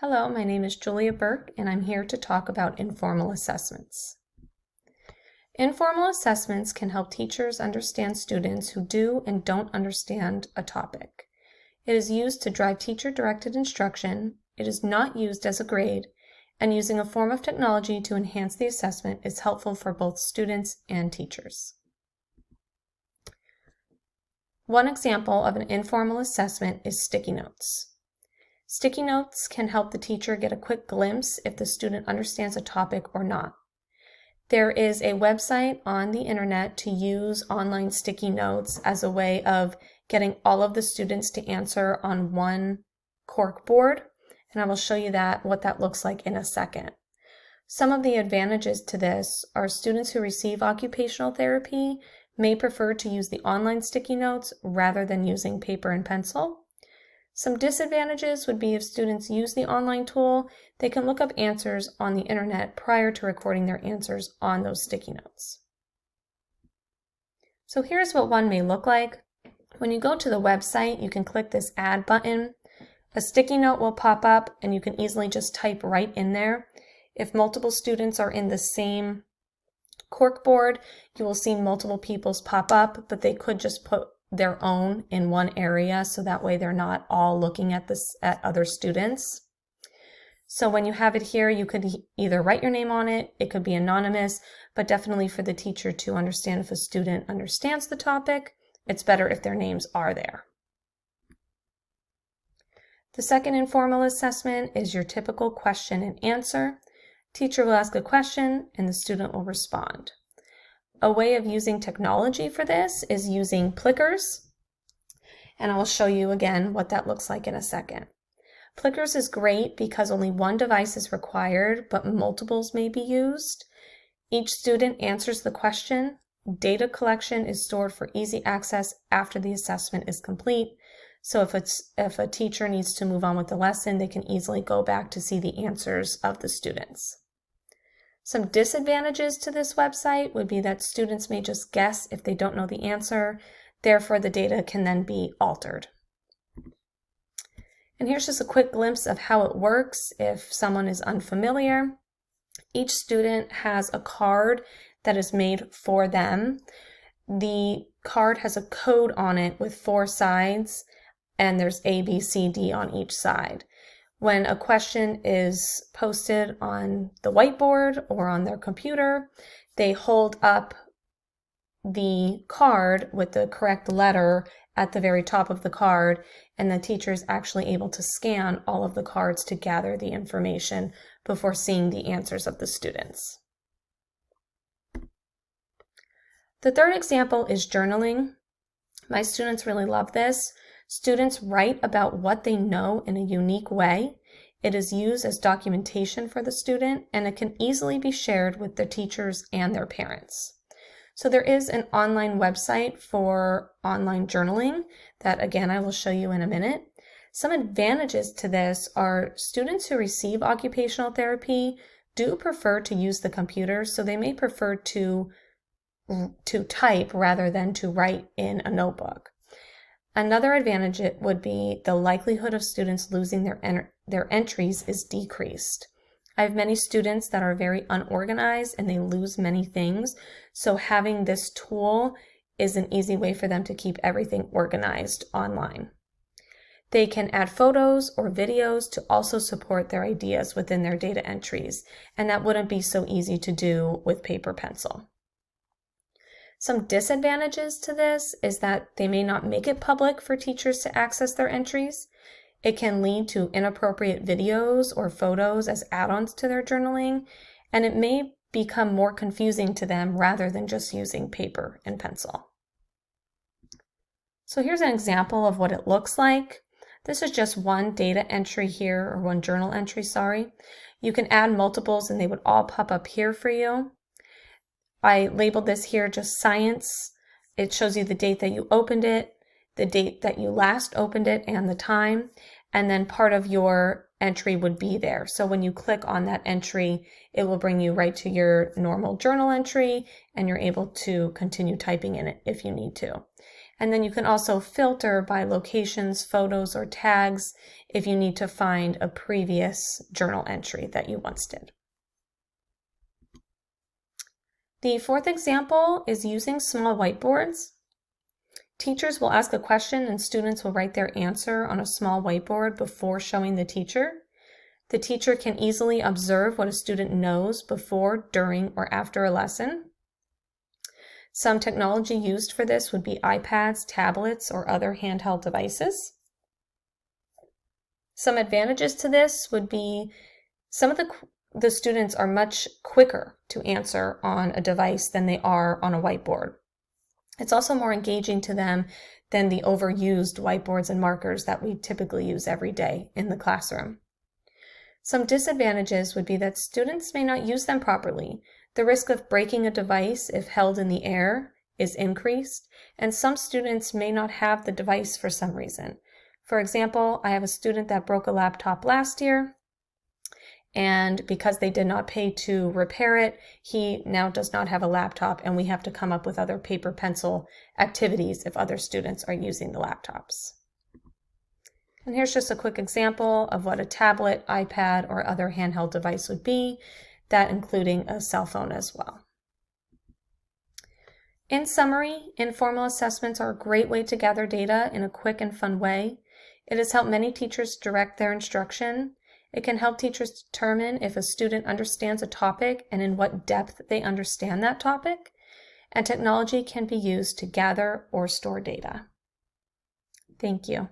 Hello, my name is Julia Burke, and I'm here to talk about informal assessments. Informal assessments can help teachers understand students who do and don't understand a topic. It is used to drive teacher-directed instruction, it is not used as a grade, and using a form of technology to enhance the assessment is helpful for both students and teachers. One example of an informal assessment is sticky notes. Sticky notes can help the teacher get a quick glimpse if the student understands a topic or not. There is a website on the internet to use online sticky notes as a way of getting all of the students to answer on one cork board, and I will show you what that looks like in a second. Some of the advantages to this are students who receive occupational therapy may prefer to use the online sticky notes rather than using paper and pencil. Some disadvantages would be if students use the online tool, they can look up answers on the internet prior to recording their answers on those sticky notes. So here's what one may look like. When you go to the website, you can click this Add button. A sticky note will pop up and you can easily just type right in there. If multiple students are in the same corkboard, you will see multiple people's pop up, but they could just put their own in one area, so that way they're not all looking at other students. So when you have it here, you could either write your name on it, it could be anonymous, but definitely for the teacher to understand if a student understands the topic, it's better if their names are there. The second informal assessment is your typical question and answer. Teacher will ask a question and the student will respond. A way of using technology for this is using Plickers, and I will show you again what that looks like in a second. Plickers is great because only one device is required, but multiples may be used. Each student answers the question. Data collection is stored for easy access after the assessment is complete, so if a teacher needs to move on with the lesson, they can easily go back to see the answers of the students. Some disadvantages to this website would be that students may just guess if they don't know the answer, therefore the data can then be altered. And here's just a quick glimpse of how it works if someone is unfamiliar. Each student has a card that is made for them. The card has a code on it with 4 sides, and there's A, B, C, D on each side. When a question is posted on the whiteboard or on their computer, they hold up the card with the correct letter at the very top of the card, and the teacher is actually able to scan all of the cards to gather the information before seeing the answers of the students. The third example is journaling. My students really love this. Students write about what they know in a unique way. It is used as documentation for the student, and it can easily be shared with the teachers and their parents. So there is an online website for online journaling that, again, I will show you in a minute. Some advantages to this are students who receive occupational therapy do prefer to use the computer, so they may prefer to type rather than to write in a notebook. Another advantage would be the likelihood of students losing their entries is decreased. I have many students that are very unorganized and they lose many things, so having this tool is an easy way for them to keep everything organized online. They can add photos or videos to also support their ideas within their data entries, and that wouldn't be so easy to do with paper pencil. Some disadvantages to this is that they may not make it public for teachers to access their entries. It can lead to inappropriate videos or photos as add-ons to their journaling, and it may become more confusing to them rather than just using paper and pencil. So here's an example of what it looks like. This is just one data entry here, or one journal entry, sorry. You can add multiples and they would all pop up here for you. I labeled this here just science. It shows you the date that you opened it, the date that you last opened it, and the time, and then part of your entry would be there. So when you click on that entry, it will bring you right to your normal journal entry, and you're able to continue typing in it if you need to. And then you can also filter by locations, photos, or tags if you need to find a previous journal entry that you once did. The fourth example is using small whiteboards. Teachers will ask a question and students will write their answer on a small whiteboard before showing the teacher. The teacher can easily observe what a student knows before, during, or after a lesson. Some technology used for this would be iPads, tablets, or other handheld devices. Some advantages to this would be some of the students are much quicker to answer on a device than they are on a whiteboard. It's also more engaging to them than the overused whiteboards and markers that we typically use every day in the classroom. Some disadvantages would be that students may not use them properly. The risk of breaking a device if held in the air is increased, and some students may not have the device for some reason. For example, I have a student that broke a laptop last year, and because they did not pay to repair it, he now does not have a laptop, and we have to come up with other paper pencil activities if other students are using the laptops. And here's just a quick example of what a tablet, iPad, or other handheld device would be, that including a cell phone as well. In summary, informal assessments are a great way to gather data in a quick and fun way. It has helped many teachers direct their instruction. It can help teachers determine if a student understands a topic and in what depth they understand that topic. And technology can be used to gather or store data. Thank you.